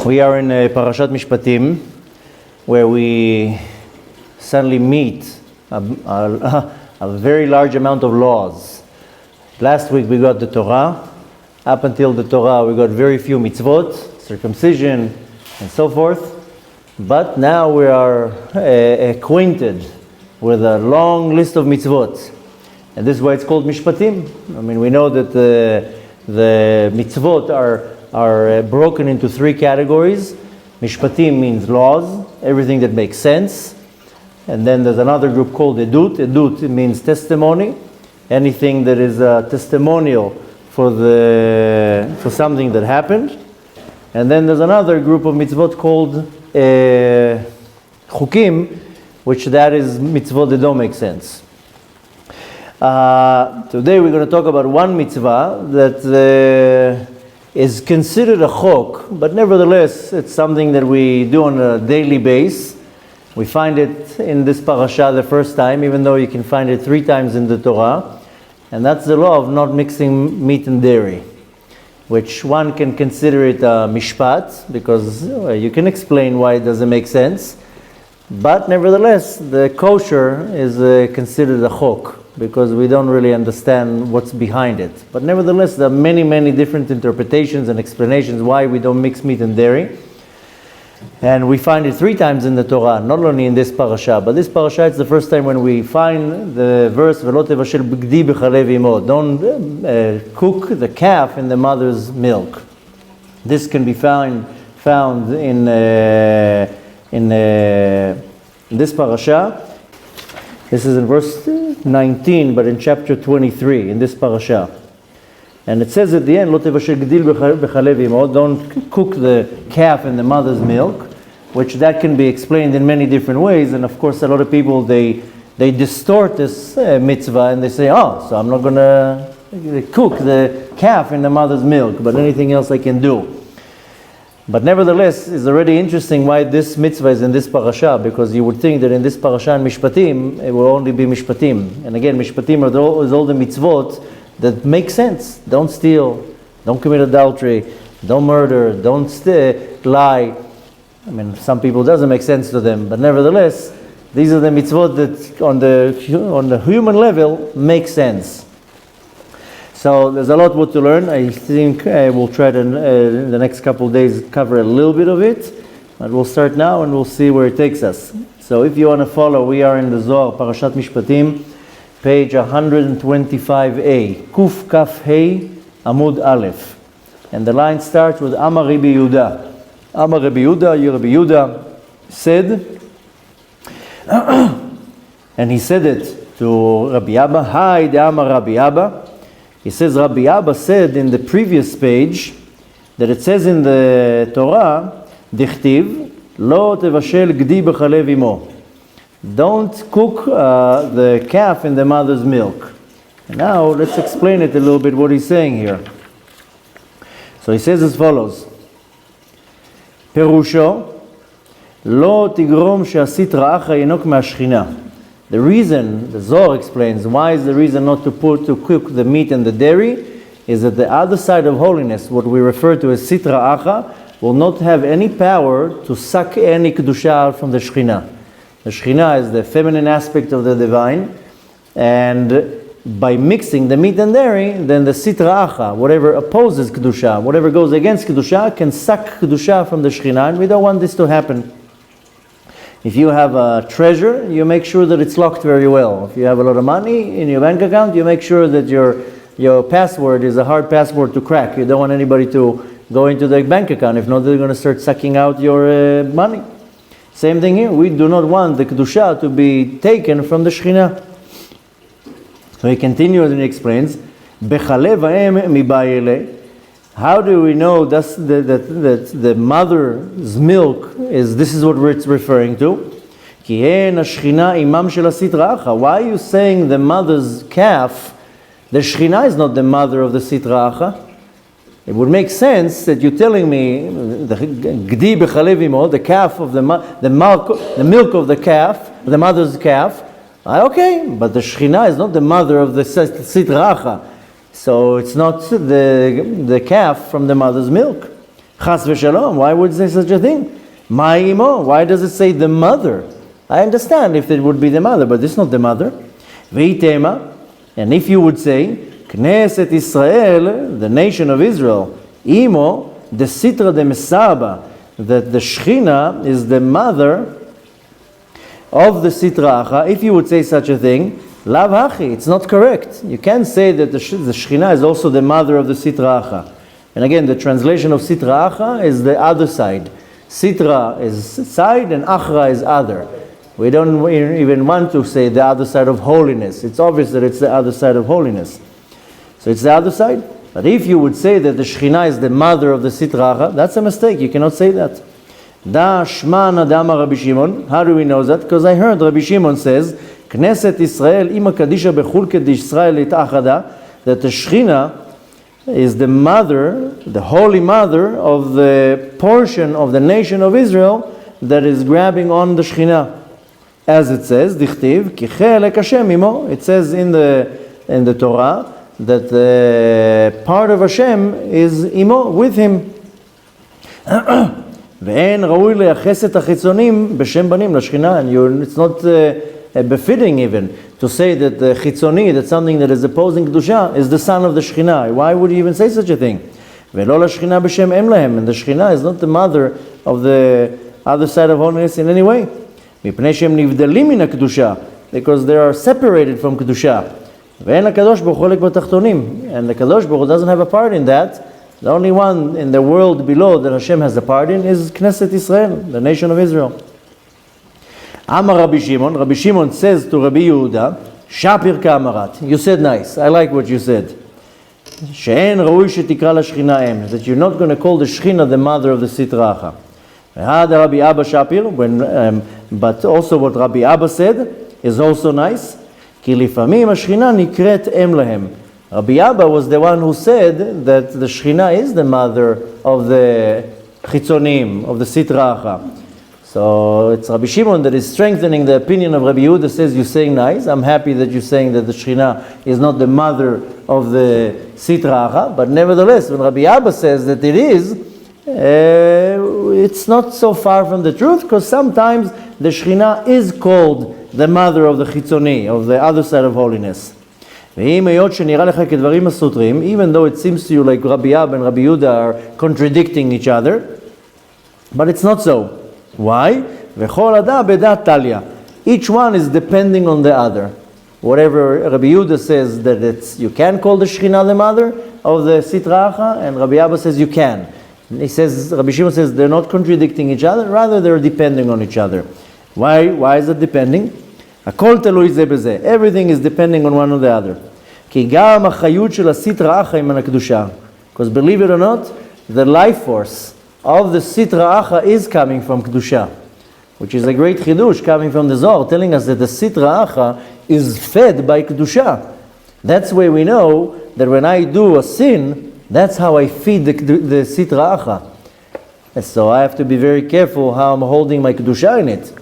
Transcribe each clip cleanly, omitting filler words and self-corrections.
We are in Parashat Mishpatim, where we suddenly meet a very large amount of laws. Last week we got the Torah. Up until the Torah we got very few mitzvot, circumcision and so forth. But now we are acquainted with a long list of mitzvot. And this is why it's called Mishpatim. I mean, we know that the mitzvot are broken into three categories. Mishpatim means laws, everything that makes sense. And then there's another group called Edut. Edut means testimony, anything that is a testimonial for something that happened. And then there's another group of mitzvot called Chukim, which that is mitzvot that don't make sense. Today we're going to talk about one mitzvah that is considered a chok, but nevertheless it's something that we do on a daily basis. We find it in this parasha the first time, even though you can find it 3 times in the Torah, and that's the law of not mixing meat and dairy, which one can consider it a mishpat, because you can explain why it doesn't make sense, but nevertheless the kosher is considered a chok, because we don't really understand what's behind it. But nevertheless, there are many, many different interpretations and explanations why we don't mix meat and dairy. And we find it 3 times in the Torah, not only in this parasha, but this parasha is the first time when we find the verse, "V'lo tevashel b'gdi b'chalev imo." Don't cook the calf in the mother's milk. This can be found in this parasha. This is in verse 19, but in chapter 23, in this parasha. And it says at the end, "Lo tevashel gdil b'chalev imo." Don't cook the calf in the mother's milk, which that can be explained in many different ways. And of course, a lot of people, they distort this mitzvah and they say, oh, so I'm not going to cook the calf in the mother's milk, but anything else I can do. But nevertheless, it's already interesting why this mitzvah is in this parasha, because you would think that in this parasha and Mishpatim, it will only be Mishpatim. And again, Mishpatim is all the mitzvot that make sense. Don't steal, don't commit adultery, don't murder, don't lie. I mean, some people it doesn't make sense to them, but nevertheless, these are the mitzvot that on the human level make sense. So there's a lot more to learn. I think we'll try to, in the next couple of days, cover a little bit of it. But we'll start now and we'll see where it takes us. So if you want to follow, we are in the Zohar, Parashat Mishpatim, page 125a, Kuf Kaf Hei, Amud Aleph. And the line starts with Amar Rabbi Yehuda. Amar Rabbi Yehuda, Rabbi Yehuda said, and he said it to Rabbi Abba, Hi, the Amar Rabbi Abba. He says, Rabbi Abba said in the previous page that it says in the Torah, Dichtiv, Lo tevashel gdi b'chalev imo. Don't cook the calf in the mother's milk. And now let's explain it a little bit what he's saying here. So he says as follows, Perusho, Lo tigrom she'asit ra'acha yinok me'ashchina. The reason, the Zohar explains, why is the reason not to cook the meat and the dairy, is that the other side of holiness, what we refer to as sitra acha, will not have any power to suck any kedusha out from the Shekhinah. The Shekhinah is the feminine aspect of the divine, and by mixing the meat and dairy, then the sitra acha, whatever opposes kedusha, whatever goes against kedusha, can suck kedusha from the Shekhinah, and we don't want this to happen. If you have a treasure, you make sure that it's locked very well. If you have a lot of money in your bank account, you make sure that your password is a hard password to crack. You don't want anybody to go into the bank account. If not, they're going to start sucking out your money. Same thing here. We do not want the Kedusha to be taken from the Shekhinah. So he continues and he explains, Bechalev ha'em mibayele. How do we know that the mother's milk this is what it's referring to? Why are you saying the mother's calf? The Shekhinah is not the mother of the sitra acha. It would make sense that you're telling me the gdi b'chalev imo, the calf of the milk of the calf, the mother's calf. Okay, but the Shekhinah is not the mother of the sitra acha. So it's not the calf from the mother's milk. Chas v'shalom, why would it say such a thing? Ma imo, why does it say the mother? I understand if it would be the mother, but this is not the mother. Veitema, and if you would say, Knesset Israel, the nation of Israel, imo, the sitra de mesaba, that the Shechina is the mother of the sitra acha, if you would say such a thing, lav hachi, it's not correct. You can't say that the Shechina is also the mother of the sitra acha. And again, the translation of sitra acha is the other side. Sitra is side and achra is other. We don't even want to say the other side of holiness. It's obvious that it's the other side of holiness. So it's the other side. But if you would say that the Shechina is the mother of the sitra acha, that's a mistake. You cannot say that. Da shmana dama Rabbi Shimon. How do we know that? Because I heard Rabbi Shimon says, Knesset Israel ima kadisha bechul kedish Israel itachada, that the Shechina is the mother, the holy mother of the portion of the nation of Israel that is grabbing on the Shechina. As it says, dichtiv, ki chelek Hashem imo. It says in the Torah that the part of Hashem is imo, with him. Ve'en raui leyaches et hachitzoniim b'shem banim l'Shechina. And it's not befitting even to say that the chitzoni, that something that is opposing kedusha, is the son of the Shechina. Why would you even say such a thing? Ve'lo l'Shechina b'shem em lahem. And the Shechina is not the mother of the other side of holiness in any way. Mipnei shem nivdalim min kedusha, because they are separated from kedusha. Ve'en l'kadosh baruch hu cholek b'tachtonim. And the Kadosh Baruch Hu doesn't have a part in that. The only one in the world below that Hashem has a part in is Knesset Israel, the nation of Israel. Amar Rabbi Shimon says to Rabbi Yehuda, Shapir ka'amarat. You said nice. I like what you said. She'en raui shetikra l'Shechina em. That you're not going to call the Shechina the mother of the sitra acha. Rabbi Abba Shapir, but also what Rabbi Abba said is also nice. Ki lifamim hashechina nikret em lahem. Rabbi Abba was the one who said that the Shechina is the mother of the chitzonim, of the sitra acha. So it's Rabbi Shimon that is strengthening the opinion of Rabbi Yehuda, says you're saying nice. I'm happy that you're saying that the Shechina is not the mother of the sitra acha, but nevertheless, when Rabbi Abba says that it is, it's not so far from the truth, because sometimes the Shechina is called the mother of the chitzoni, of the other side of holiness. Even though it seems to you like Rabbi Abba and Rabbi Yehuda are contradicting each other, but it's not so. Why? Each one is depending on the other. Whatever Rabbi Yehuda says that you can call the Shechina the mother of the sitra acha, and Rabbi Abba says you can. He says, Rabbi Shimon says they're not contradicting each other, rather they're depending on each other. Why is it depending? Everything is depending on one or the other. Because believe it or not, the life force of the sitra acha is coming from kedusha, which is a great chidush coming from the Zohar, telling us that the sitra acha is fed by kedusha. That's where we know that when I do a sin, that's how I feed the sitra acha. And so I have to be very careful how I'm holding my kedusha in it.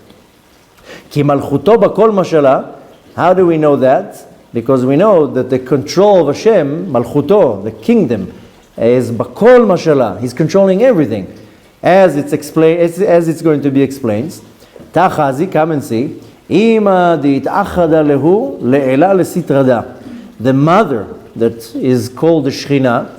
Ki malchuto bakol mashala. How do we know that? Because we know that the control of Hashem, malchuto, the kingdom, is bakol mashala. He's controlling everything, as it's explained, as it's going to be explained. Tachazi, come and see. Ima di'itachada lehu le'ela lesitrada. The mother that is called the Shechina,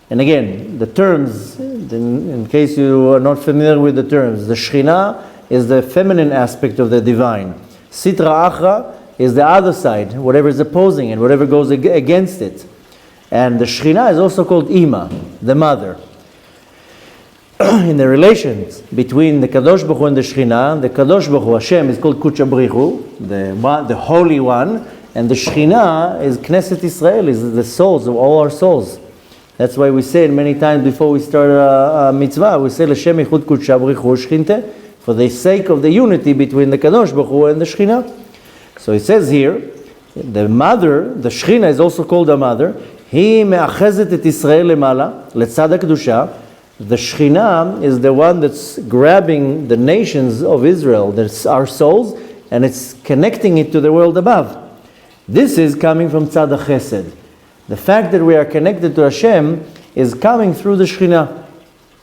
and again, the terms, in case you are not familiar with the terms, the Shechina is the feminine aspect of the divine. Sitra achra is the other side, whatever is opposing it, whatever goes against it. And the Shechina is also called Ima, the mother. In the relations between the Kadosh Baruch Hu and the Shechina, the Kadosh Baruch Hu, Hashem, is called Kucha Brichu, the Holy One, and the Shechina is Knesset Israel, is the souls of all our souls. That's why we say it many times before we start a mitzvah, we say L'Shem Yichud Kucha Brichu Shechinte, for the sake of the unity between the Kadosh Baruch Hu and the Shechina. So it says here, the mother, the Shechina is also called a mother. He me'achezet et Israel lemala, letzad ha'kedusha. The Shechina is the one that's grabbing the nations of Israel, that's our souls, and it's connecting it to the world above. This is coming from tzad ha'chesed. The fact that we are connected to Hashem is coming through the Shechina.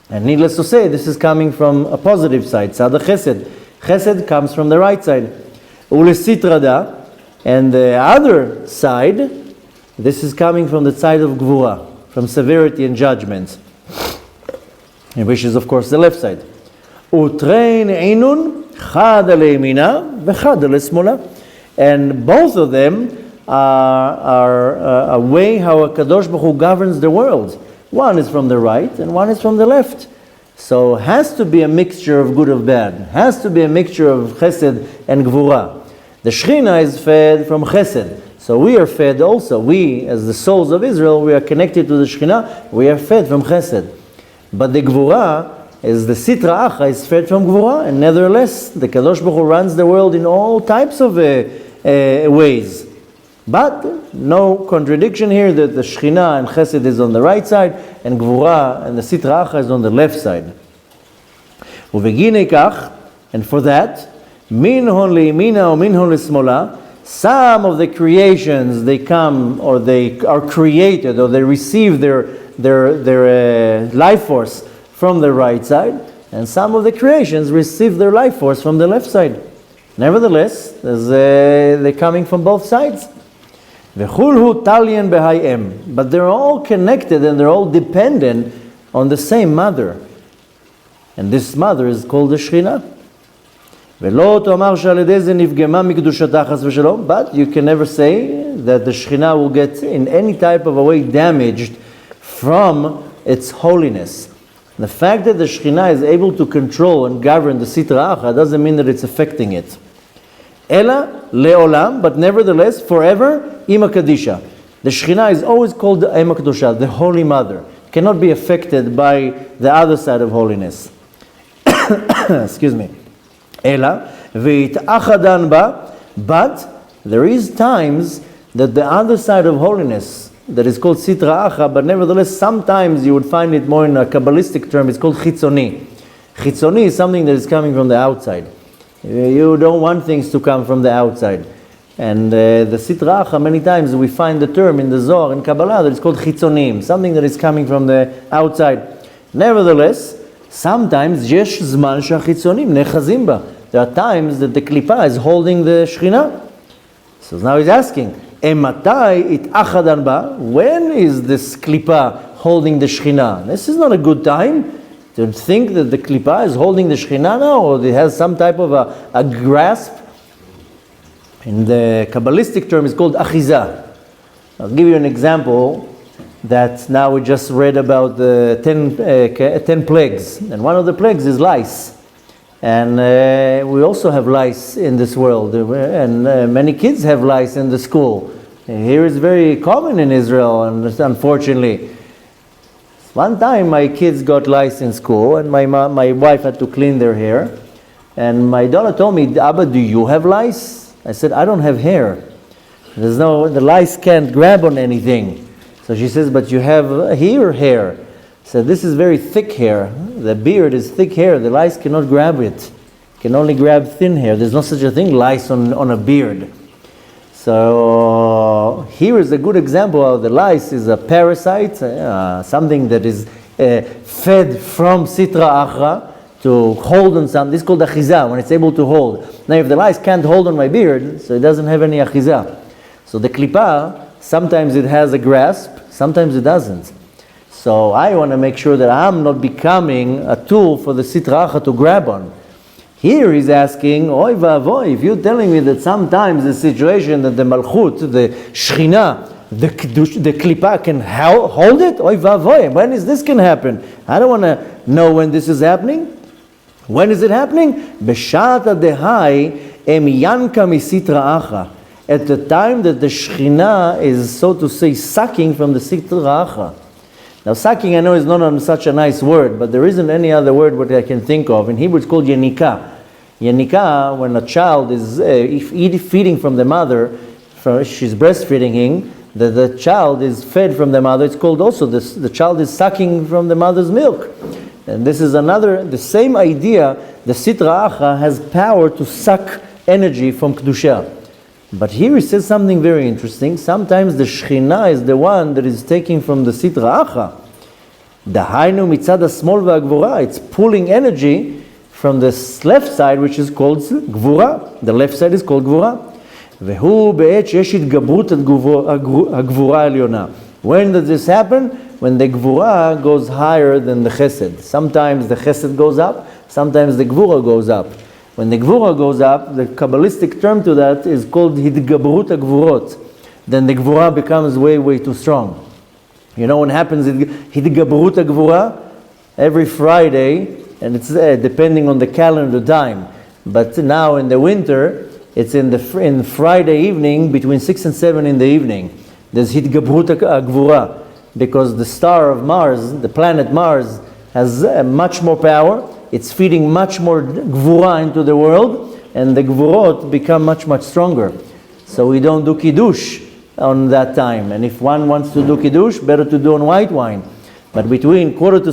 And needless to say, this is coming from a positive side, Tzad Chesed. Chesed comes from the right side. Ulesitrada, and the other side, this is coming from the side of Gvura, from severity and judgment, which is of course the left side. Utrein einun chad le'yamina v'chad le'smola. And both of them are a way how HaKadosh Baruch Hu governs the world. One is from the right and one is from the left. So has to be a mixture of good and bad. Has to be a mixture of Chesed and Gvura. The Shechina is fed from Chesed. So we are fed also. We, as the souls of Israel, we are connected to the Shechina. We are fed from Chesed. But the Gvura is the Sitra Acha is fed from Gvura. And nevertheless, the Kadosh Baruch Hu runs the world in all types of ways. But no contradiction here that the Shechina and Chesed is on the right side and Gvura and the Sitra Acha is on the left side. And for that, Minhon le'yamina or minhon le'smola, some of the creations they come or they are created or they receive their life force from the right side, and some of the creations receive their life force from the left side. Nevertheless, they're coming from both sides. But they're all connected and they're all dependent on the same mother. And this mother is called the Shechina. But you can never say that the Shechina will get in any type of a way damaged from its holiness. The fact that the Shechina is able to control and govern the Sitra Acha doesn't mean that it's affecting it. Ela le'olam, but nevertheless, forever, Ima Kadisha. The Shechina is always called the Ima Kadusha, the Holy Mother. Cannot be affected by the other side of holiness. Excuse me. Ela ve'itachadan ba, but there is times that the other side of holiness, that is called Sitra Acha, but nevertheless, sometimes you would find it more in a Kabbalistic term, it's called Chitzoni. Chitzoni is something that is coming from the outside. You don't want things to come from the outside. And the Sitra Acha, many times we find the term in the Zohar, in Kabbalah, that it's called Chitzonim, something that is coming from the outside. Nevertheless, sometimes yesh zman shachitzonim nechazim ba. There are times that the klipa is holding the Shechina. So now he's asking, Ematai it achadan ba? When is this klipa holding the Shechina? This is not a good time to think that the klipa is holding the Shechina now, or it has some type of a grasp. In the Kabbalistic term, it's called achiza. I'll give you an example that now we just read about the 10 plagues. And one of the plagues is lice. And we also have lice in this world. And many kids have lice in the school. Here it's very common in Israel, and unfortunately. One time my kids got lice in school, and my wife had to clean their hair. And my daughter told me, Abba, do you have lice? I said, I don't have hair. The lice can't grab on anything. So she says, but you have here hair. So this is very thick hair. The beard is thick hair. The lice cannot grab it. Can only grab thin hair. There's no such a thing, lice on a beard. So here is a good example of the lice is a parasite, something that is fed from Sitra Acha to hold on something. This is called achiza, when it's able to hold. Now if the lice can't hold on my beard, so it doesn't have any achiza. So the klipa, sometimes it has a grasp, sometimes it doesn't. So I want to make sure that I'm not becoming a tool for the Sitra Acha to grab on. Here he's asking, oy va'avoy, if you're telling me that sometimes the situation that the Malchut, the Shechina, the Klipa can hold it, oy va'avoy, when is this can happen? I don't want to know when this is happening. When is it happening? B'shata dehai em yanka misitra acha. At the time that the Shechina is, so to say, sucking from the Sitra Acha. Now sucking, I know, is not such a nice word, but there isn't any other word what I can think of. In Hebrew it's called yenika. Yenika, when a child is feeding from the mother, she's breastfeeding him, the child is fed from the mother, it's called also, the child is sucking from the mother's milk. And this is the same idea, the Sitra Acha has power to suck energy from Kedusha. But here he says something very interesting. Sometimes the Shechina is the one that is taking from the Sitra Acha. Dahainu mitzad hashmol v'hagvura. It's pulling energy from the left side, which is called gvura. The left side is called gvura. Vehu be'et sheyesh hitgabrut hagvura elyona. When does this happen? When the gvura goes higher than the chesed. Sometimes the chesed goes up, sometimes the gvura goes up. When the gvura goes up, the Kabbalistic term to that is called hitgabrut hagvurot. Then the gvura becomes way, way too strong. You know what happens in hitgabrut hagvura? Every Friday, and it's depending on the calendar time. But now in the winter, it's in Friday evening between 6 and 7 in the evening. There's hitgabrut hagvura because the star of Mars, the planet Mars, has much more power. It's feeding much more gvura into the world, and the gvurot become much, much stronger. So we don't do kiddush on that time. And if one wants to do kiddush, better to do on white wine. But between 5:45 to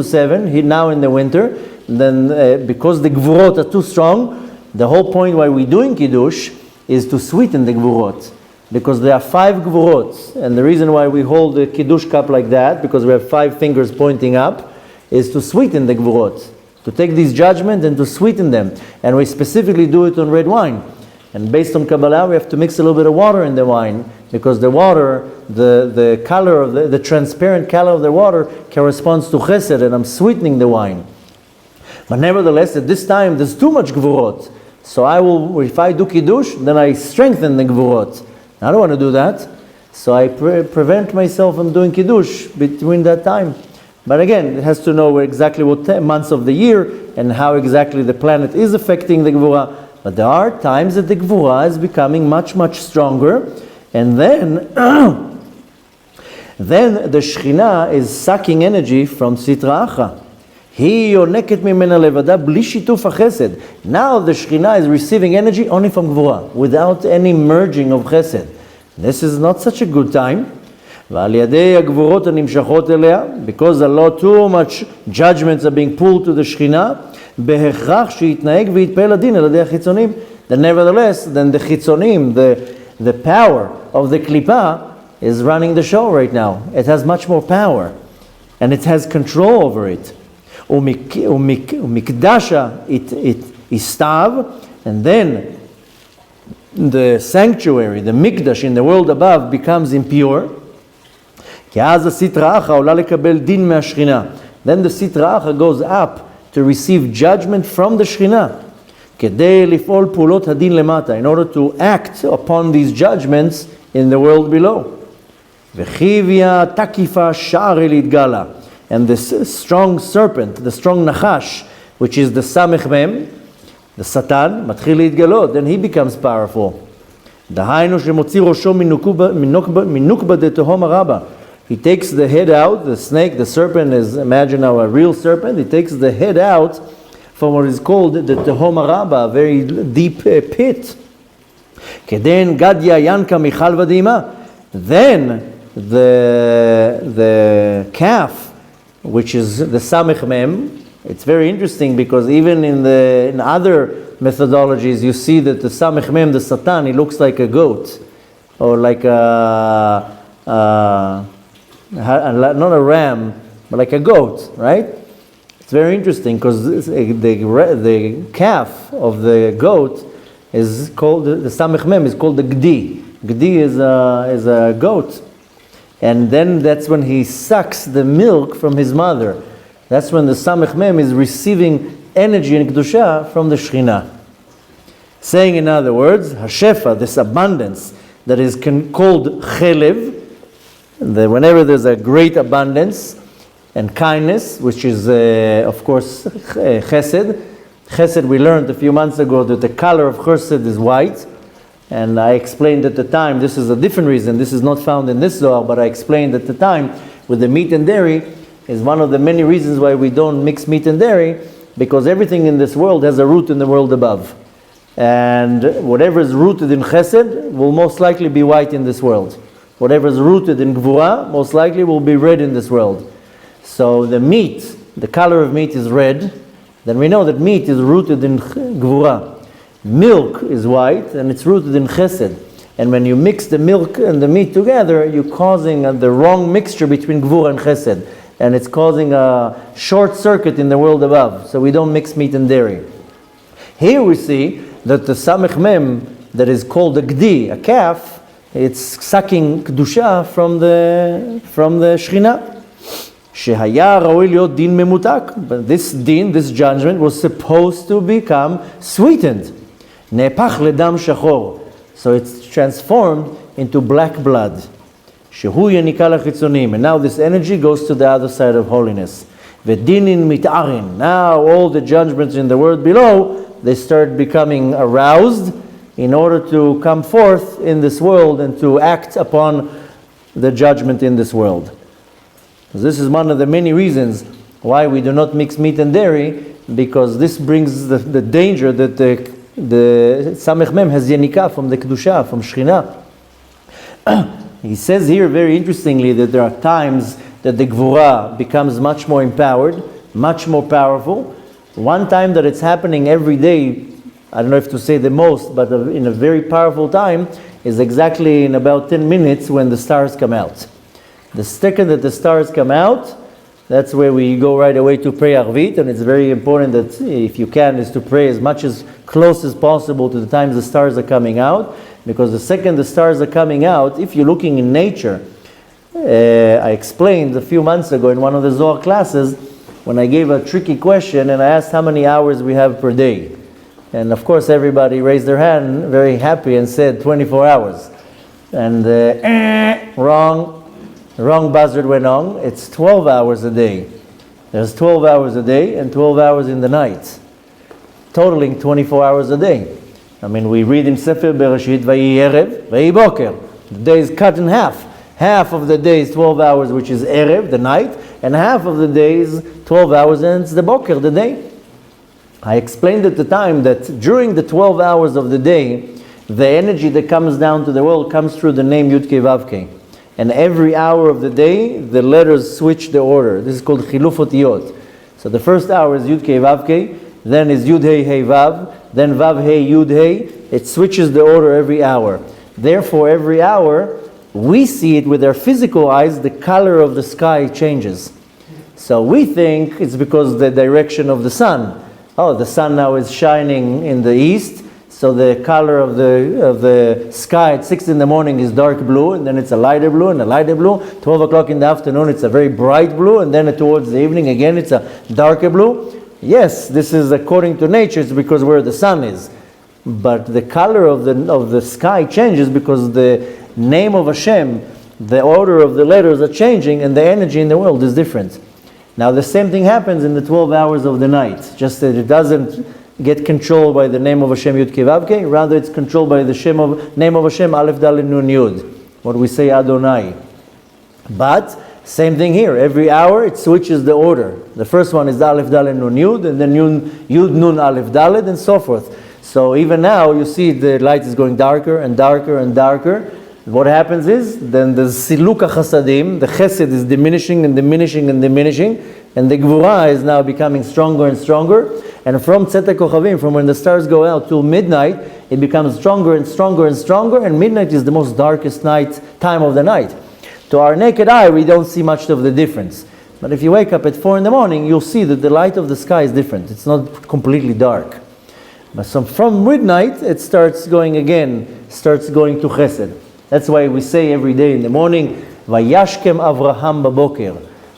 6:45, now in the winter, then because the gvurot are too strong, the whole point why we're doing kiddush is to sweeten the gvurot. Because there are 5 gvurot. And the reason why we hold the kiddush cup like that, because we have 5 fingers pointing up, is to sweeten the gvurot, to take these judgments and to sweeten them. And we specifically do it on red wine. And based on Kabbalah, we have to mix a little bit of water in the wine, because the water, the color of the transparent color of the water corresponds to chesed, and I'm sweetening the wine. But nevertheless, at this time, there's too much gvurot. So if I do kiddush, then I strengthen the gvurot. I don't want to do that. So I prevent myself from doing kiddush between that time. But again, it has to know exactly what months of the year and how exactly the planet is affecting the gvura. But there are times that the gvura is becoming much, much stronger. And then the Shekhinah is sucking energy from Sitra Acha. Now the Shekhinah is receiving energy only from gvura, without any merging of chesed. This is not such a good time. Because a lot too much judgments are being pulled to the Shekhinah, then nevertheless, then the chitzonim, the power of the klipa is running the show right now. It has much more power, and it has control over it. Umikdasha it istav, and then the sanctuary, the mikdash in the world above becomes impure. Then the Sitra Acha goes up to receive judgment from the Shekhinah, in order to act upon these judgments in the world below. And this strong serpent, the strong nachash, which is the Samech Mem, the Satan, מתחיל להתגלות, then he becomes powerful. דהיינו שמוציא ראשו מנוקבה דתהום הרבה. He takes the head out, the snake, the serpent is, imagine now a real serpent, he takes the head out from what is called the Tehom Araba, a very deep pit. Keden Gadya Yanka Michal Vadima. Then the calf, which is the Samech Mem, it's very interesting because even in other methodologies you see that the Samech Mem, the Satan, he looks like a goat, or like not a ram, but like a goat, right? It's very interesting because the calf of the goat is called, the Samech Mem is called the Gdi. Gdi is a goat. And then that's when he sucks the milk from his mother. That's when the Samech Mem is receiving energy and Kedusha from the Shekhinah. Saying in other words, Hashefa, this abundance that is called Chelev, whenever there's a great abundance and kindness, which is of course chesed. Chesed, we learned a few months ago that the color of chesed is white, and I explained at the time, this is a different reason, this is not found in this Zohar, but I explained at the time with the meat and dairy is one of the many reasons why we don't mix meat and dairy, because everything in this world has a root in the world above. And whatever is rooted in chesed will most likely be white in this world. Whatever is rooted in gvura, most likely will be red in this world. So the meat, the color of meat is red, then we know that meat is rooted in gvura. Milk is white, and it's rooted in chesed. And when you mix the milk and the meat together, you're causing the wrong mixture between gvura and chesed. and it's causing a short circuit in the world above. So we don't mix meat and dairy. Here we see that the Samech Mem that is called a Gdi, a calf, it's sucking Kedusha from the Shechina. Shehaya raoi liot din memutak. But this din, this judgment, was supposed to become sweetened. Nepach ledam shachor. So it's transformed into black blood. Shehu yenika lachitzonim. And now this energy goes to the other side of holiness. Vedinin mitarin. Now all the judgments in the world below, they start becoming aroused in order to come forth in this world and to act upon the judgment in this world. This is one of the many reasons why we do not mix meat and dairy, because this brings the danger that the Samech Mem has Yenika from the Kedusha, from Shechina. He says here very interestingly that there are times that the Gvura becomes much more empowered, much more powerful. One time that it's happening every day, I don't know if to say the most, but in a very powerful time, is exactly in about 10 minutes when the stars come out. The second that the stars come out, that's where we go right away to pray Arvit, and it's very important that if you can, is to pray as much as close as possible to the times the stars are coming out, because the second the stars are coming out, if you're looking in nature, I explained a few months ago in one of the Zohar classes, when I gave a tricky question and I asked how many hours we have per day. And of course everybody raised their hand, very happy, and said 24 hours. And wrong buzzard went on. It's 12 hours a day. There's 12 hours a day and 12 hours in the night, totaling 24 hours a day. I mean, we read in Sefer Bereshit, Vayi Erev, Vayi Boker. The day is cut in half. Half of the day is 12 hours, which is Erev, the night, and half of the day is 12 hours, and it's the Boker, the day. I explained at the time that during the 12 hours of the day, the energy that comes down to the world comes through the name Yud-Kei Vav-Kei. And every hour of the day, the letters switch the order. This is called Chiluf Otiyot. So the first hour is Yud-Kei Vav-Kei, then is Yud-Hei Hei Vav, then Vav-Hei Yud-Hei. It switches the order every hour. Therefore, every hour, we see it with our physical eyes, the color of the sky changes. So we think it's because the direction of the sun. Oh, the sun now is shining in the east, so the color of the sky at 6 in the morning is dark blue, and then it's a lighter blue and a lighter blue. 12 o'clock in the afternoon, it's a very bright blue, and then towards the evening again, it's a darker blue. Yes, this is according to nature, it's because where the sun is. But the color of the sky changes because the name of Hashem, the order of the letters are changing, and the energy in the world is different. Now the same thing happens in the 12 hours of the night, just that it doesn't get controlled by the name of Hashem Yud-Kei Vav-Kei, rather it's controlled by the name of Hashem Aleph Dalet Nun Yud, what we say Adonai. But same thing here, every hour it switches the order. The first one is Aleph Dalet Nun Yud, and then Yud Nun Aleph Dalet, and so forth. So even now you see the light is going darker and darker and darker. What happens is, then the Siluk HaChasadim, the Chesed is diminishing and diminishing and diminishing, and the Gvura is now becoming stronger and stronger. And from Tzet HaKochavim, from when the stars go out till midnight, it becomes stronger and stronger and stronger, and midnight is the most darkest time of the night. To our naked eye, we don't see much of the difference. But if you wake up at 4 in the morning, you'll see that the light of the sky is different. It's not completely dark. But from midnight, it starts going to Chesed. That's why we say every day in the morning, Vayashkem Avraham Baboker.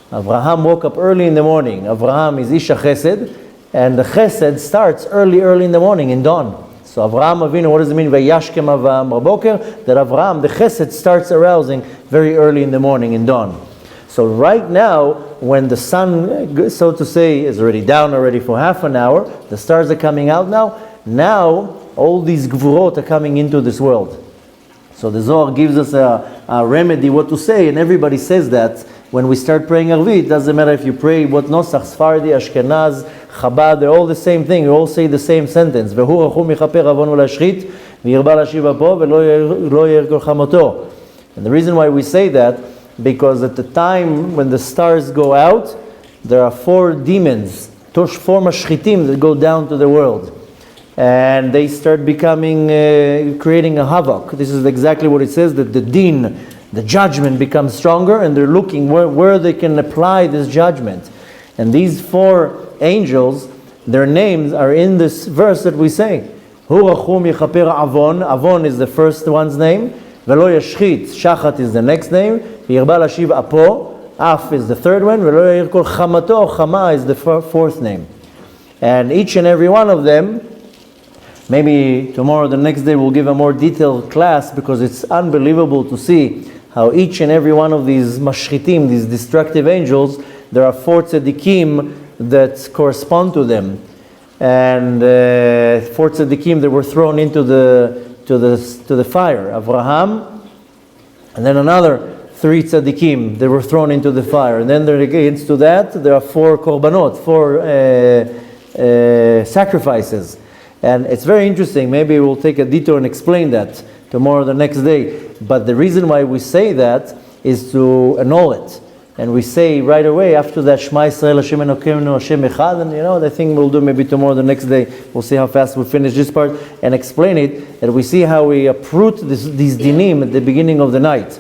Avraham woke up early in the morning. Avraham is Isha Chesed, and the Chesed starts early in the morning, in dawn. So Avraham Avinu, what does it mean? Vayashkem Avraham Baboker? That Avraham, the Chesed, starts arousing very early in the morning, in dawn. So right now, when the sun, so to say, is already down for half an hour, the stars are coming out now all these Gvurot are coming into this world. So the Zohar gives us a remedy what to say, and everybody says that when we start praying Arvit. It doesn't matter if you pray what Nosach, Sfardi, Ashkenaz, Chabad, they're all the same thing. We all say the same sentence. And the reason why we say that, because at the time when the stars go out, there are 4 demons, 4 mashchitim that go down to the world. And they start becoming, creating a havoc. This is exactly what it says, that the din the judgment becomes stronger, and they're looking where they can apply this judgment. And these 4 angels, their names are in this verse that we say. Hu rachum yechaper avon. Avon is the first one's name. Velo yashchit. Shachat is the next name. Yirba lashiv apo. Af is the third one. Velo yir kol chamato. Chama is the 4th name. And each and every one of them, maybe tomorrow, the next day, we'll give a more detailed class, because it's unbelievable to see how each and every one of these mashchitim, these destructive angels, there are 4 tzaddikim that correspond to them. And 4 tzaddikim that were thrown into the fire. Avraham, and then another 3 tzaddikim that were thrown into the fire. And then against to that, there are 4 korbanot, 4 sacrifices. And it's very interesting. Maybe we'll take a detour and explain that tomorrow, the next day. But the reason why we say that is to annul it. And we say right away after that, Shema Yisrael Hashem Elokeinu Hashem Echad. And the thing we'll do maybe tomorrow, the next day. We'll see how fast we finish this part and explain it. And we see how we uproot these dinim at the beginning of the night.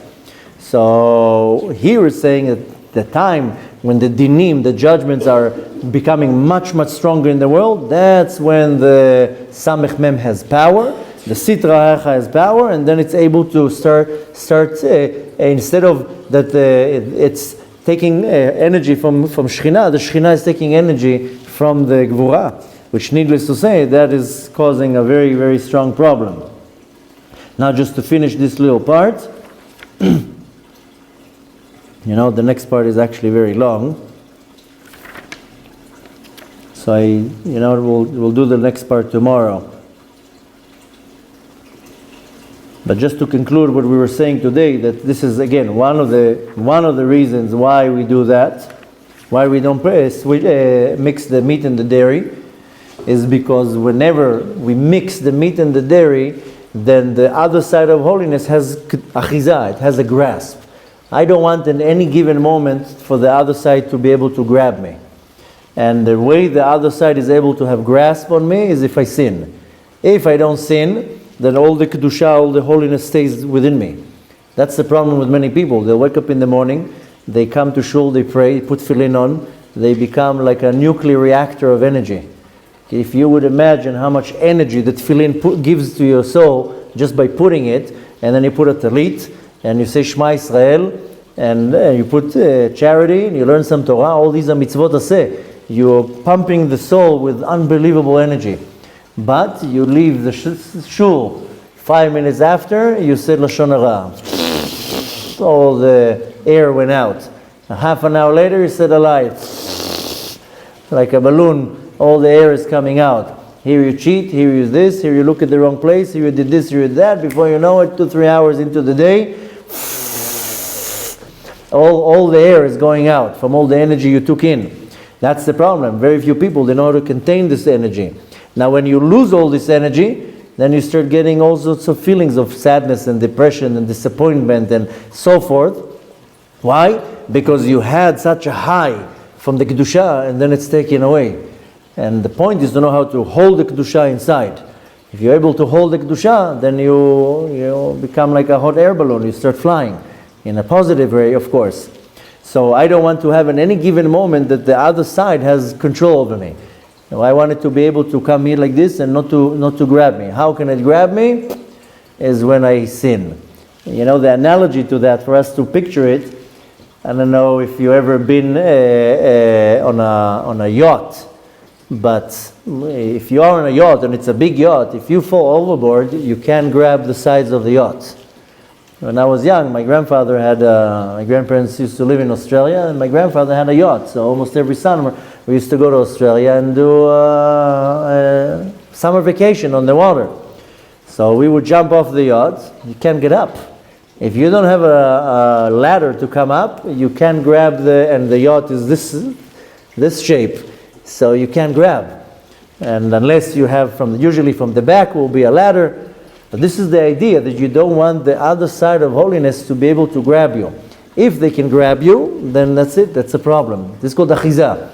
So here it's saying that the time when the dinim, the judgments, are becoming much, much stronger in the world, that's when the Samech Mem has power, the Sitra Hacha has power, and then it's able to start instead of that it's taking energy from Shekhinah, the Shekhinah is taking energy from the Gvura, which, needless to say, that is causing a very, very strong problem. Now, just to finish this little part, the next part is actually very long. So we'll do the next part tomorrow. But just to conclude what we were saying today, that this is again one of the reasons why we do that, why we don't mix the meat and the dairy, is because whenever we mix the meat and the dairy, then the other side of holiness has achiza, it has a grasp. I don't want in any given moment for the other side to be able to grab me. And the way the other side is able to have grasp on me is if I sin. If I don't sin, then all the kedusha, all the holiness stays within me. That's the problem with many people. They wake up in the morning, they come to shul, they pray, put tefillin on, they become like a nuclear reactor of energy. If you would imagine how much energy that tefillin gives to your soul just by putting it, and then you put a talit, and you say Shema Yisrael, and you put charity, and you learn some Torah, all these are mitzvot aseh. You're pumping the soul with unbelievable energy. But you leave the shul 5 minutes after, you said Lashon Hara. All the air went out. A half an hour later, you said a lie. Like a balloon, all the air is coming out. Here you cheat, here you this, here you look at the wrong place, here you did this, here you did that. Before you know it, 2-3 hours into the day, all the air is going out from all the energy you took in. That's the problem. Very few people, they know how to contain this energy. Now when you lose all this energy, then you start getting all sorts of feelings of sadness and depression and disappointment and so forth. Why? Because you had such a high from the Kedusha and then it's taken away. And the point is to know how to hold the Kedusha inside. If you're able to hold the Kedusha, then you become like a hot air balloon. You start flying in a positive way, of course. So I don't want to have in any given moment that the other side has control over me. I want it to be able to come here like this and not to grab me. How can it grab me? Is when I sin. The analogy to that, for us to picture it, I don't know if you've ever been on a yacht, but if you are on a yacht and it's a big yacht, if you fall overboard, you can't grab the sides of the yacht. When I was young, my grandparents used to live in Australia, and my grandfather had a yacht. So almost every summer, we used to go to Australia and do summer vacation on the water. So we would jump off the yacht. You can't get up. If you don't have a ladder to come up, you can't grab and the yacht is this shape. So you can't grab. And unless you have usually from the back will be a ladder. But this is the idea, that you don't want the other side of holiness to be able to grab you. If they can grab you, then that's it, that's a problem. This is called achiza.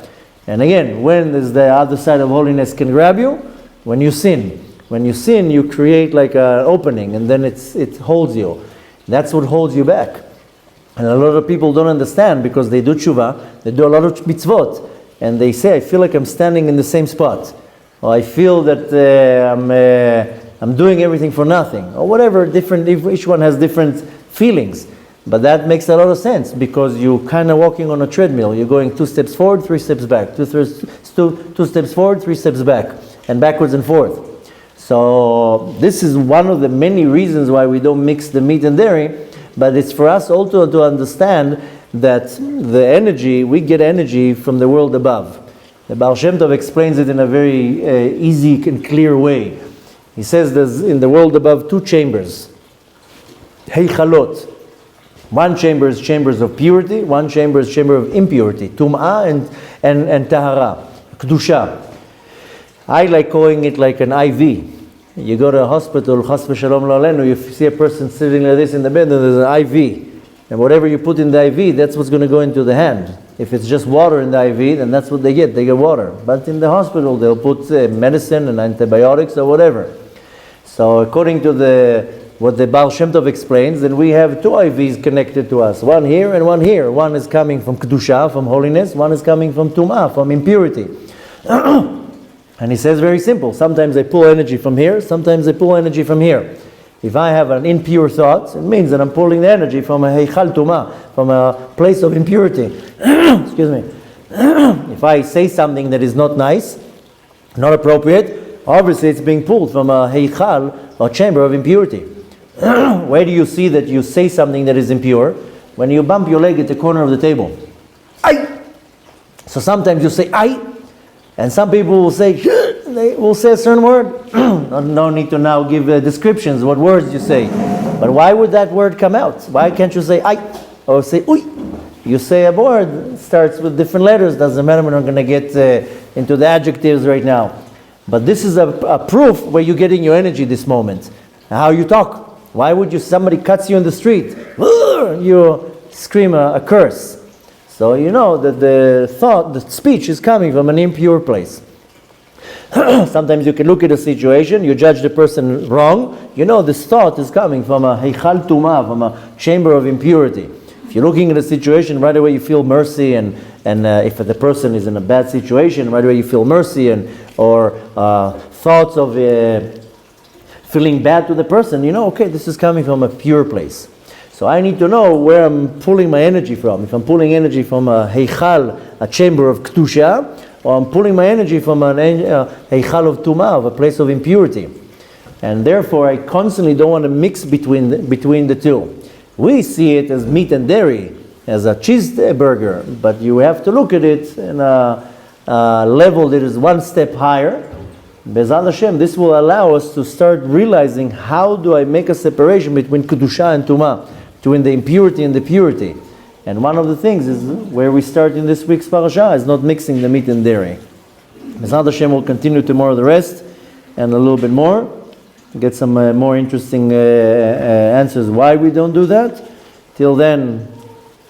And again, when is the other side of holiness can grab you? When you sin. When you sin, you create like an opening, and then it holds you. That's what holds you back. And a lot of people don't understand because they do tshuva, they do a lot of mitzvot, and they say, I feel like I'm standing in the same spot, or I feel that I'm doing everything for nothing, or whatever, each one has different feelings. But that makes a lot of sense because you're kind of walking on a treadmill. You're going 2 steps forward, 3 steps back, two steps forward, 3 steps back, and backwards and forth. So this is one of the many reasons why we don't mix the meat and dairy. But it's for us also to understand that the energy, we get energy from the world above. The Baal Shem Tov explains it in a very easy and clear way. He says there's in the world above 2 chambers. Heichalot. One chamber is chambers of purity, one chamber is chamber of impurity. Tum'ah and Tahara. Kedusha. I like calling it like an IV. You go to a hospital, chas v'shalom lo aleinu, you see a person sitting like this in the bed, and there's an IV. And whatever you put in the IV, that's what's going to go into the hand. If it's just water in the IV, then that's what they get water. But in the hospital, they'll put medicine and antibiotics or whatever. So according to what the Baal Shem Tov explains, then we have 2 IVs connected to us. One here and one here. One is coming from Kedusha, from holiness. One is coming from Tum'ah, from impurity. And he says very simple. Sometimes I pull energy from here, sometimes I pull energy from here. If I have an impure thought, it means that I'm pulling the energy from a heichal tumah, from a place of impurity. Excuse me. If I say something that is not nice, not appropriate, obviously it's being pulled from a heichal, or chamber of impurity. Where do you see that you say something that is impure? When you bump your leg at the corner of the table. Ay! So sometimes you say ay, and some people will say, they will say a certain word. No need to now give descriptions, what words you say. But why would that word come out? Why can't you say ay, or say uy? You say a word, it starts with different letters, doesn't matter, we're not going to get into the adjectives right now. But this is a proof where you're getting your energy this moment. How you talk. Why would somebody cuts you in the street, you scream a curse. So you know that the speech is coming from an impure place. Sometimes you can look at a situation, you judge the person wrong, you know this thought is coming from a heichal tumah, from a chamber of impurity. If you're looking at a situation, right away you feel mercy, and if the person is in a bad situation, right away you feel mercy, or thoughts of feeling bad to the person, you know, okay, this is coming from a pure place. So I need to know where I'm pulling my energy from. If I'm pulling energy from a heichal, a chamber of kedusha, or I'm pulling my energy from an heichal of tumah, of a place of impurity. And therefore I constantly don't want to mix between the two. We see it as meat and dairy, as a cheeseburger, but you have to look at it in a level that is 1 step higher. Be'ezrat Hashem, this will allow us to start realizing how do I make a separation between kedusha and tumah, between the impurity and the purity. And one of the things is where we start in this week's parasha is not mixing the meat and dairy. Be'ezrat Hashem will continue tomorrow the rest and a little bit more. Get some more interesting answers why we don't do that. Till then,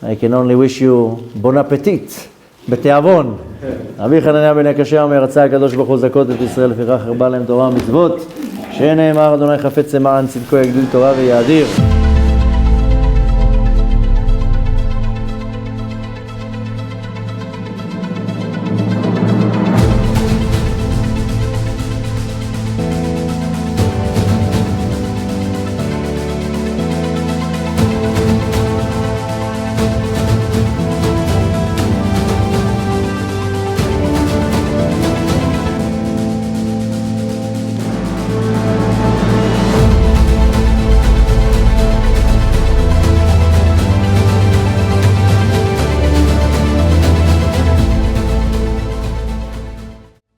I can only wish you bon appetit, בתיאבון. רבי חנניה בן הקשה אומר, רצה הקדוש ברוך הוא זכות את ישראל, לפיכך הרבה להם תורה ומצוות, שנאמר אדוני חפץ למען צדקו יגדיל תורה ויאדיר.